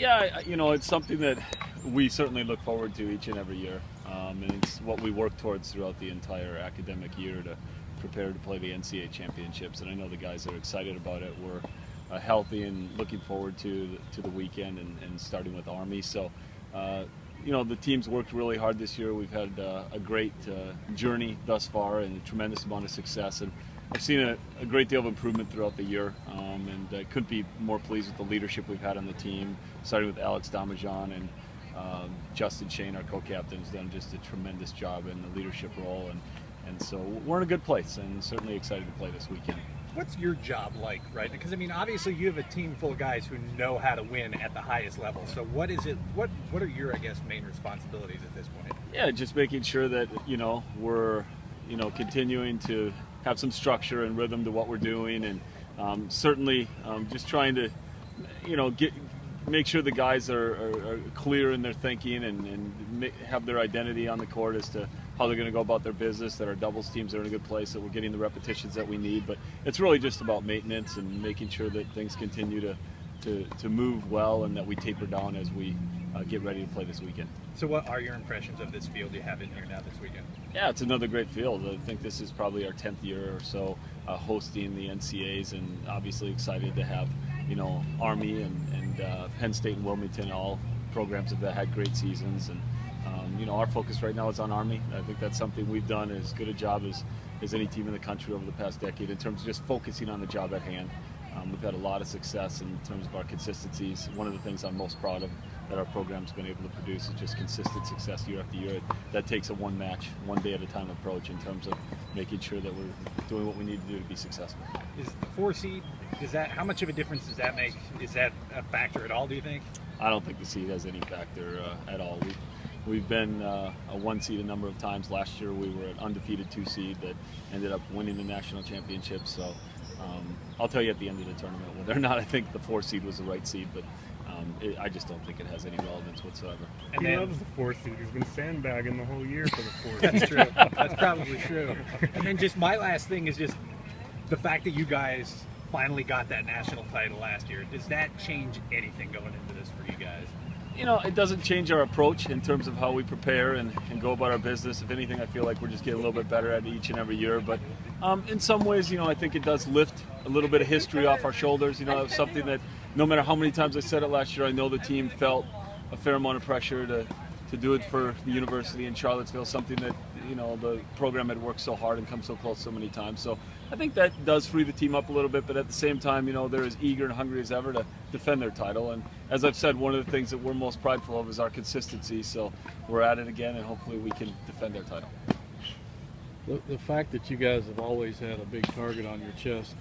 Yeah, it's something that we certainly look forward to each and every year, and it's what we work towards throughout the entire academic year to prepare to play the NCAA championships. And I know the guys are excited about it. We're healthy and looking forward to the weekend and starting with Army. So, the team's worked really hard this year. We've had a great journey thus far and a tremendous amount of success. And I've seen a great deal of improvement throughout the year, and I couldn't be more pleased with the leadership we've had on the team, starting with Alex Damajan and Justin Shane, our co-captain, has done just a tremendous job in the leadership role, and so we're in a good place and certainly excited to play this weekend. What's your job like, right? Because, I mean, obviously you have a team full of guys who know how to win at the highest level. So what is it, what are your, I guess, main responsibilities at this point? Yeah, just making sure that, we're, continuing to have some structure and rhythm to what we're doing, and certainly just trying to, make sure the guys are clear in their thinking and have their identity on the court as to how they're going to go about their business, that our doubles teams are in a good place, that we're getting the repetitions that we need. But it's really just about maintenance and making sure that things continue to move well and that we taper down as we get ready to play this weekend. So what are your impressions of this field you have in here now this weekend? Yeah, it's another great field. I think this is probably our 10th year or so hosting the NCAAs, and obviously excited to have Army and Penn State and Wilmington, all programs that had great seasons. And our focus right now is on Army. I think that's something we've done as good a job as any team in the country over the past decade in terms of just focusing on the job at hand. We've had a lot of success in terms of our consistencies. One of the things I'm most proud of that our program's been able to produce is just consistent success year after year. That takes a one match, one day at a time approach in terms of making sure that we're doing what we need to do to be successful. Is the 4 seed, how much of a difference does that make? Is that a factor at all, do you think? I don't think the seed has any factor at all. We've been a 1 seed a number of times. Last year we were an undefeated 2 seed that ended up winning the national championship. So I'll tell you at the end of the tournament whether or not I think the 4 seed was the right seed, but I just don't think it has any relevance whatsoever. And he loves the 4 seed. He's been sandbagging the whole year for the 4 seed. That's true. That's probably true. And then just my last thing is just the fact that you guys finally got that national title last year. Does that change anything going into this for you guys? It doesn't change our approach in terms of how we prepare and go about our business. If anything, I feel like we're just getting a little bit better at it each and every year. But in some ways, I think it does lift a little bit of history off our shoulders. It's something that no matter how many times I said it last year, I know the team felt a fair amount of pressure to do it for the university in Charlottesville, something that the program had worked so hard and come so close so many times. So I think that does free the team up a little bit, but at the same time, they're as eager and hungry as ever to defend their title. And as I've said, one of the things that we're most prideful of is our consistency. So we're at it again, and hopefully we can defend our title. The fact that you guys have always had a big target on your chest